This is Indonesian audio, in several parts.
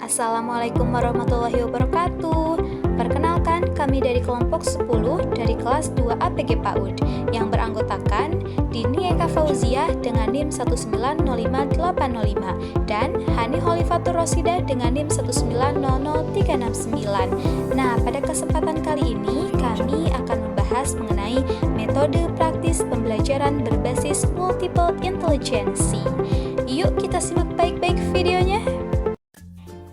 Assalamualaikum warahmatullahi wabarakatuh. Perkenalkan, kami dari kelompok 10 dari kelas 2 APG PAUD yang beranggotakan Dini Eka Fauzia dengan NIM 1905805 dan Hani Holifatur Rosida dengan NIM 1900369. Nah, pada kesempatan kali ini kami akan membahas mengenai metode praktis pembelajaran berbasis multiple intelligence. Yuk kita simak baik-baik videonya.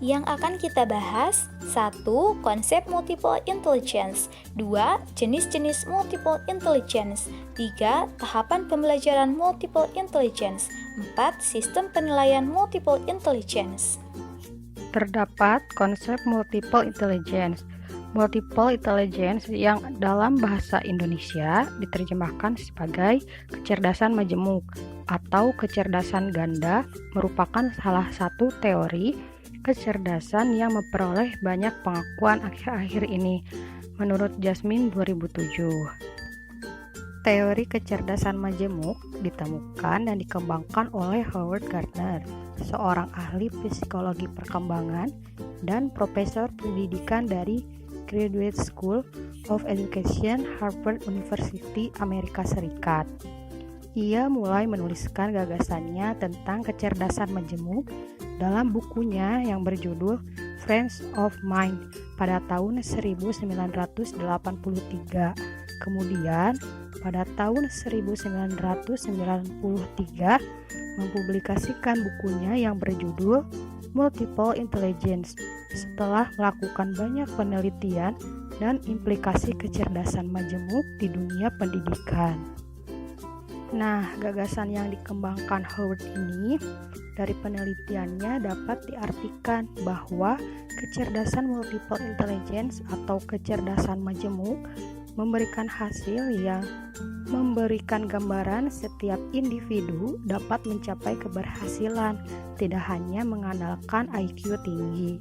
Yang akan kita bahas, 1. Konsep multiple intelligence, 2. Jenis-jenis multiple intelligence, 3. Tahapan pembelajaran multiple intelligence, 4. Sistem penilaian multiple intelligence. Terdapat konsep multiple intelligence. Multiple intelligence yang dalam bahasa Indonesia diterjemahkan sebagai kecerdasan majemuk atau kecerdasan ganda merupakan salah satu teori kecerdasan yang memperoleh banyak pengakuan akhir-akhir ini menurut Jasmine 2007. Teori kecerdasan majemuk ditemukan dan dikembangkan oleh Howard Gardner, seorang ahli psikologi perkembangan dan profesor pendidikan dari Graduate School of Education, Harvard University, Amerika Serikat. Ia mulai menuliskan gagasannya tentang kecerdasan majemuk dalam bukunya yang berjudul Friends of Mind pada tahun 1983. Kemudian pada tahun 1993 mempublikasikan bukunya yang berjudul Multiple Intelligence setelah melakukan banyak penelitian dan implikasi kecerdasan majemuk di dunia pendidikan. Nah, gagasan yang dikembangkan Howard ini dari penelitiannya dapat diartikan bahwa kecerdasan multiple intelligence atau kecerdasan majemuk memberikan hasil yang memberikan gambaran setiap individu dapat mencapai keberhasilan, tidak hanya mengandalkan IQ tinggi.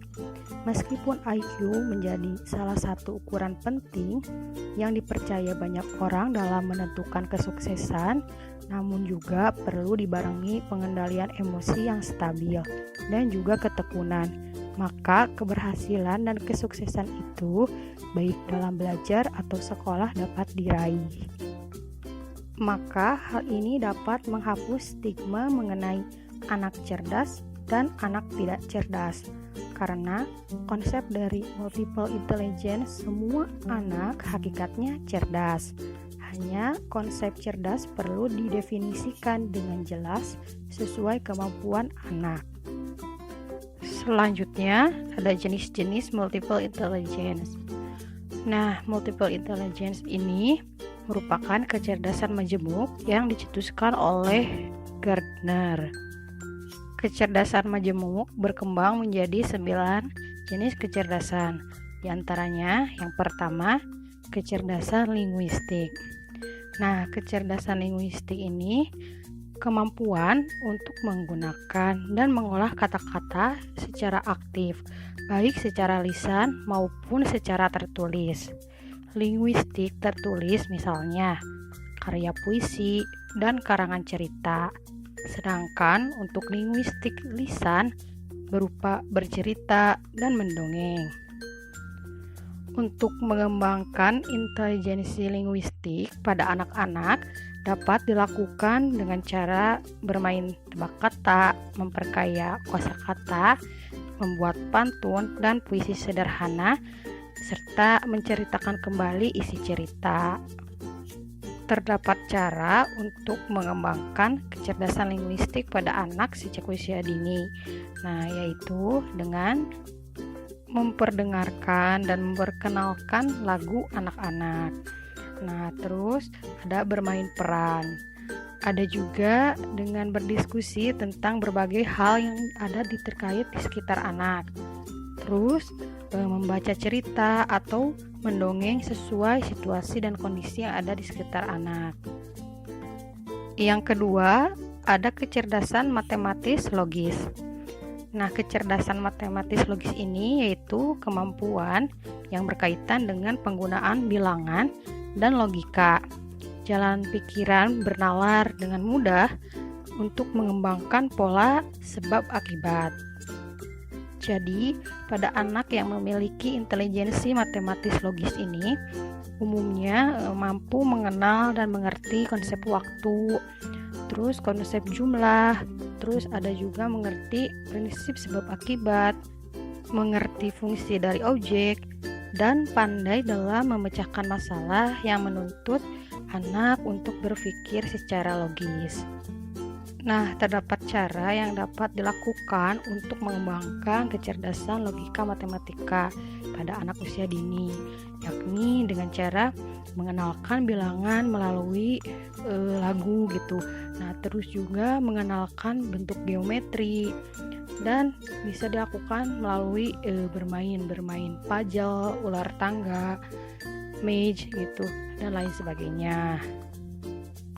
Meskipun IQ menjadi salah satu ukuran penting yang dipercaya banyak orang dalam menentukan kesuksesan, namun juga perlu dibarengi pengendalian emosi yang stabil dan juga ketekunan. Maka keberhasilan dan kesuksesan itu baik dalam belajar atau sekolah dapat diraih. Maka hal ini dapat menghapus stigma mengenai anak cerdas dan anak tidak cerdas. Karena konsep dari multiple intelligence, semua anak hakikatnya cerdas. Hanya konsep cerdas perlu didefinisikan dengan jelas sesuai kemampuan anak. Selanjutnya, ada jenis-jenis multiple intelligence. Nah, multiple intelligence ini merupakan kecerdasan majemuk yang dicetuskan oleh Gardner. Kecerdasan majemuk berkembang menjadi 9 jenis kecerdasan. Di antaranya, yang pertama, kecerdasan linguistik. Nah, kecerdasan linguistik ini kemampuan untuk menggunakan dan mengolah kata-kata secara aktif, baik secara lisan maupun secara tertulis. Linguistik tertulis misalnya karya puisi dan karangan cerita. Sedangkan untuk linguistik lisan berupa bercerita dan mendongeng. Untuk mengembangkan intelijensi linguistik pada anak-anak dapat dilakukan dengan cara bermain tebak kata, memperkaya kosakata, membuat pantun dan puisi sederhana, serta menceritakan kembali isi cerita. Terdapat cara untuk mengembangkan kecerdasan linguistik pada anak sejak usia dini. Nah, yaitu dengan memperdengarkan dan memperkenalkan lagu anak-anak. Nah, terus ada bermain peran. Ada juga dengan berdiskusi tentang berbagai hal yang ada terkait di sekitar anak. Terus membaca cerita atau mendongeng sesuai situasi dan kondisi yang ada di sekitar anak. Yang kedua, ada kecerdasan matematis logis. Nah, kecerdasan matematis logis ini yaitu kemampuan yang berkaitan dengan penggunaan bilangan dan logika. Jalan pikiran bernalar dengan mudah untuk mengembangkan pola sebab akibat. Jadi, pada anak yang memiliki intelijensi matematis logis ini, umumnya mampu mengenal dan mengerti konsep waktu, terus konsep jumlah, terus ada juga mengerti prinsip sebab akibat, mengerti fungsi dari objek, dan pandai dalam memecahkan masalah yang menuntut anak untuk berpikir secara logis. Nah, terdapat cara yang dapat dilakukan untuk mengembangkan kecerdasan logika matematika pada anak usia dini, yakni dengan cara mengenalkan bilangan melalui lagu gitu. Nah, terus juga mengenalkan bentuk geometri, dan bisa dilakukan melalui bermain puzzle, ular tangga, maze gitu, dan lain sebagainya.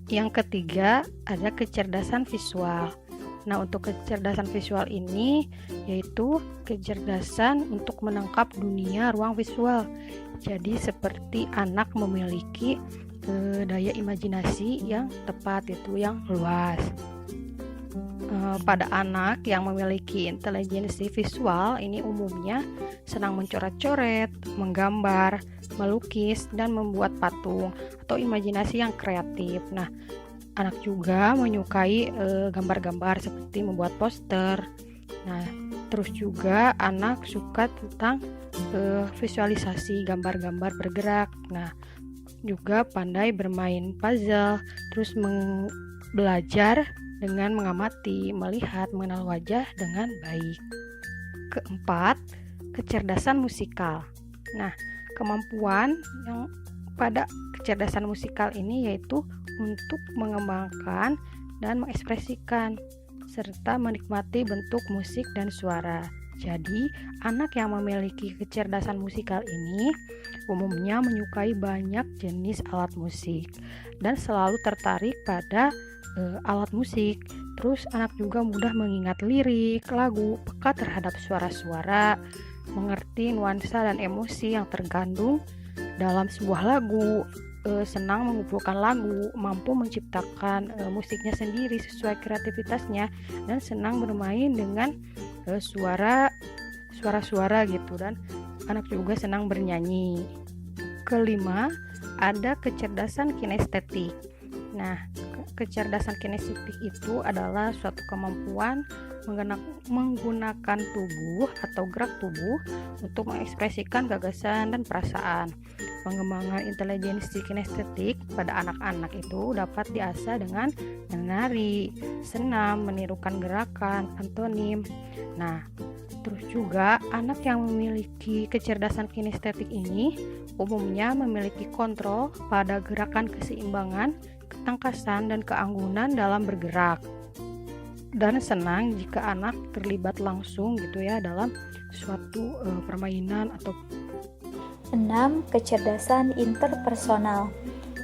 Yang ketiga, ada kecerdasan visual. Nah, untuk kecerdasan visual ini yaitu kecerdasan untuk menangkap dunia ruang visual. Jadi seperti anak memiliki daya imajinasi yang tepat, itu yang luas. Pada anak yang memiliki intelijensi visual ini umumnya senang mencoret-coret, menggambar, melukis, dan membuat patung atau imajinasi yang kreatif. Nah, anak juga menyukai gambar-gambar seperti membuat poster. Nah, terus juga anak suka tentang visualisasi gambar-gambar bergerak. Nah, juga pandai bermain puzzle, terus belajar dengan mengamati, melihat, mengenal wajah dengan baik. Keempat, kecerdasan musikal. Nah, kemampuan yang pada kecerdasan musikal ini yaitu untuk mengembangkan dan mengekspresikan serta menikmati bentuk musik dan suara. Jadi, anak yang memiliki kecerdasan musikal ini umumnya menyukai banyak jenis alat musik dan selalu tertarik pada alat musik. Terus anak juga mudah mengingat lirik, lagu, peka terhadap suara-suara, mengerti nuansa dan emosi yang terkandung dalam sebuah lagu, senang mengumpulkan lagu, mampu menciptakan musiknya sendiri sesuai kreativitasnya, dan senang bermain dengan suara-suara gitu, dan anak juga senang bernyanyi. Kelima, ada kecerdasan kinestetik. Nah, kecerdasan kinestetik itu adalah suatu kemampuan menggunakan tubuh atau gerak tubuh untuk mengekspresikan gagasan dan perasaan. Pengembangan intelijensi kinestetik pada anak-anak itu dapat diasah dengan menari, senam, menirukan gerakan, pantomim. Nah, terus juga anak yang memiliki kecerdasan kinestetik ini umumnya memiliki kontrol pada gerakan keseimbangan, ketangkasan, dan keanggunan dalam bergerak, dan senang jika anak terlibat langsung gitu ya dalam suatu permainan atau 6. Kecerdasan interpersonal,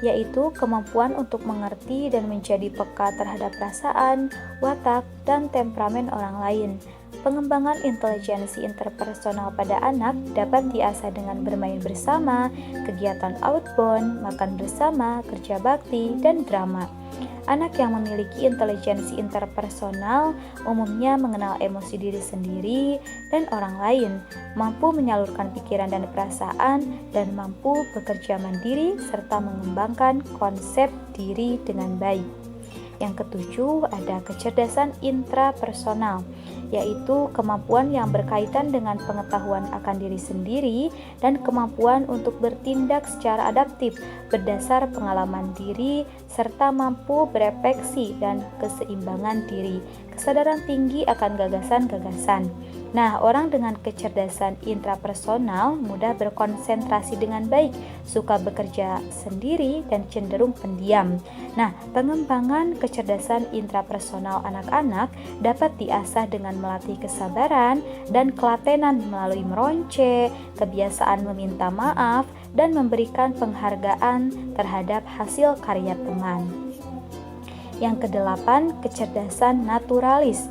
yaitu kemampuan untuk mengerti dan menjadi peka terhadap perasaan, watak, dan temperamen orang lain. Pengembangan intelijensi interpersonal pada anak dapat diasah dengan bermain bersama, kegiatan outbound, makan bersama, kerja bakti, dan drama. Anak yang memiliki intelijensi interpersonal umumnya mengenal emosi diri sendiri dan orang lain, mampu menyalurkan pikiran dan perasaan, dan mampu bekerja mandiri serta mengembangkan konsep diri dengan baik. Yang ketujuh, ada kecerdasan intrapersonal, yaitu kemampuan yang berkaitan dengan pengetahuan akan diri sendiri dan kemampuan untuk bertindak secara adaptif berdasar pengalaman diri, serta mampu berefleksi dan keseimbangan diri, kesadaran tinggi akan gagasan-gagasan. Nah, orang dengan kecerdasan intrapersonal mudah berkonsentrasi dengan baik, suka bekerja sendiri, dan cenderung pendiam. Nah, pengembangan kecerdasan intrapersonal anak-anak dapat diasah dengan melatih kesabaran dan kelatenan melalui meronce, kebiasaan meminta maaf, dan memberikan penghargaan terhadap hasil karya teman. Yang kedelapan, kecerdasan naturalis.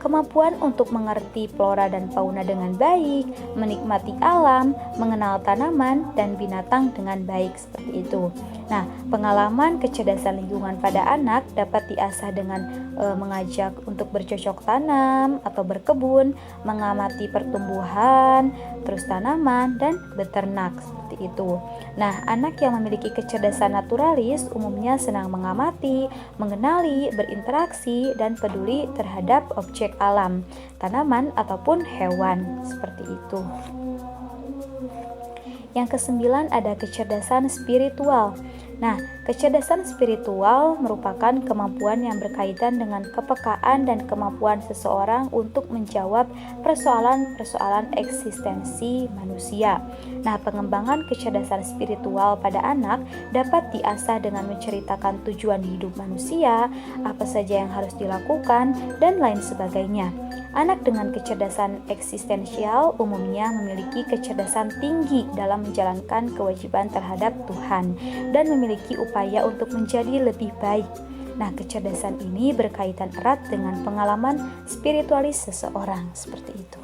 kemampuan untuk mengerti flora dan fauna dengan baik, menikmati alam, mengenal tanaman dan binatang dengan baik, seperti itu. Nah, pengalaman kecerdasan lingkungan pada anak dapat diasah dengan mengajak untuk bercocok tanam atau berkebun, mengamati pertumbuhan, terus tanaman, dan beternak, seperti itu. Nah, anak yang memiliki kecerdasan naturalis umumnya senang mengamati, mengenali, berinteraksi, dan peduli terhadap objek alam, tanaman, ataupun hewan, seperti itu. Yang kesembilan ada kecerdasan spiritual. Nah, kecerdasan spiritual merupakan kemampuan yang berkaitan dengan kepekaan dan kemampuan seseorang untuk menjawab persoalan-persoalan eksistensi manusia. Nah, pengembangan kecerdasan spiritual pada anak dapat diasah dengan menceritakan tujuan hidup manusia, apa saja yang harus dilakukan, dan lain sebagainya. Anak dengan kecerdasan eksistensial umumnya memiliki kecerdasan tinggi dalam menjalankan kewajiban terhadap Tuhan dan memiliki upaya untuk menjadi lebih baik. Nah, kecerdasan ini berkaitan erat dengan pengalaman spiritualis seseorang, seperti itu.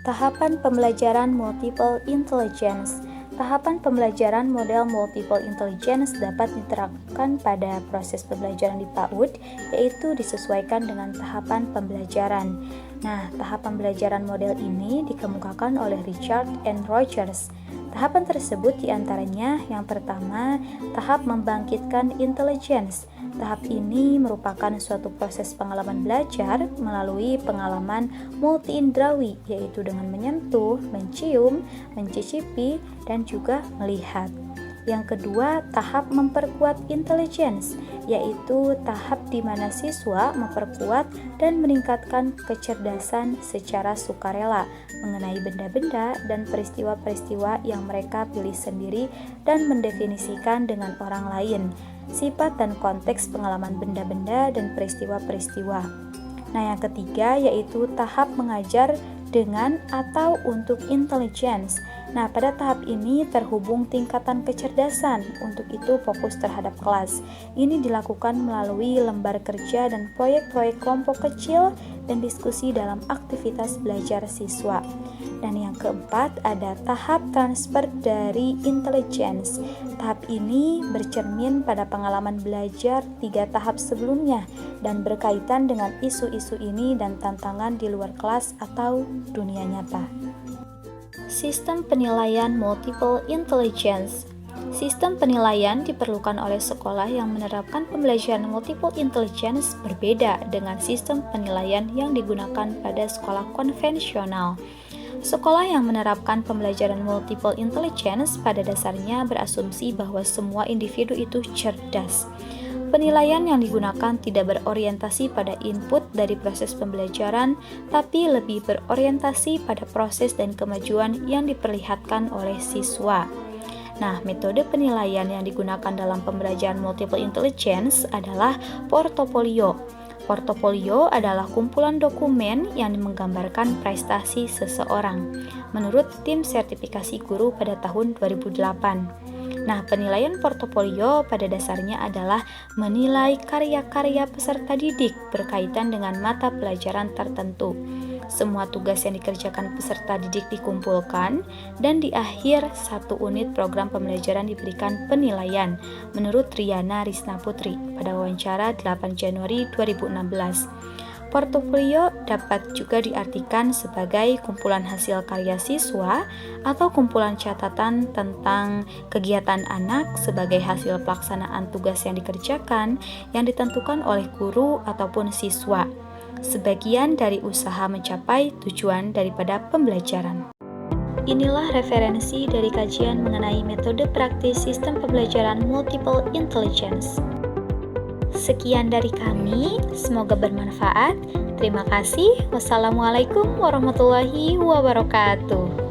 Tahapan pembelajaran multiple intelligence. Tahapan pembelajaran model multiple intelligence dapat diterapkan pada proses pembelajaran di PAUD, yaitu disesuaikan dengan tahapan pembelajaran. Nah, tahapan pembelajaran model ini dikemukakan oleh Richard and Rogers. Tahapan tersebut diantaranya yang pertama, tahap membangkitkan intelligence. Tahap ini merupakan suatu proses pengalaman belajar melalui pengalaman multi-indrawi, yaitu dengan menyentuh, mencium, mencicipi, dan juga melihat. Yang kedua, tahap memperkuat intelligence, yaitu tahap di mana siswa memperkuat dan meningkatkan kecerdasan secara sukarela mengenai benda-benda dan peristiwa-peristiwa yang mereka pilih sendiri dan mendefinisikan dengan orang lain, sifat dan konteks pengalaman benda-benda dan peristiwa-peristiwa. Nah, yang ketiga yaitu tahap mengajar dengan atau untuk intelligence. Nah, pada tahap ini terhubung tingkatan kecerdasan, untuk itu fokus terhadap kelas. Ini dilakukan melalui lembar kerja dan proyek-proyek kelompok kecil dan diskusi dalam aktivitas belajar siswa. Dan yang keempat ada tahap transfer dari intelligence. Tahap ini bercermin pada pengalaman belajar 3 tahap sebelumnya dan berkaitan dengan isu-isu ini dan tantangan di luar kelas atau dunia nyata. Sistem penilaian multiple intelligence. Sistem penilaian diperlukan oleh sekolah yang menerapkan pembelajaran multiple intelligence berbeda dengan sistem penilaian yang digunakan pada sekolah konvensional. Sekolah yang menerapkan pembelajaran multiple intelligence pada dasarnya berasumsi bahwa semua individu itu cerdas. Penilaian yang digunakan tidak berorientasi pada input dari proses pembelajaran, tapi lebih berorientasi pada proses dan kemajuan yang diperlihatkan oleh siswa. Nah, metode penilaian yang digunakan dalam pembelajaran multiple intelligence adalah portofolio. Portofolio adalah kumpulan dokumen yang menggambarkan prestasi seseorang, menurut tim sertifikasi guru pada tahun 2008. Nah, penilaian portofolio pada dasarnya adalah menilai karya-karya peserta didik berkaitan dengan mata pelajaran tertentu. Semua tugas yang dikerjakan peserta didik dikumpulkan dan di akhir 1 unit program pembelajaran diberikan penilaian menurut Riana Risna Putri pada wawancara 8 Januari 2016. Portofolio dapat juga diartikan sebagai kumpulan hasil karya siswa atau kumpulan catatan tentang kegiatan anak sebagai hasil pelaksanaan tugas yang dikerjakan yang ditentukan oleh guru ataupun siswa, sebagian dari usaha mencapai tujuan daripada pembelajaran. Inilah referensi dari kajian mengenai metode praktis sistem pembelajaran multiple intelligence. Sekian dari kami, semoga bermanfaat. Terima kasih. Wassalamualaikum warahmatullahi wabarakatuh.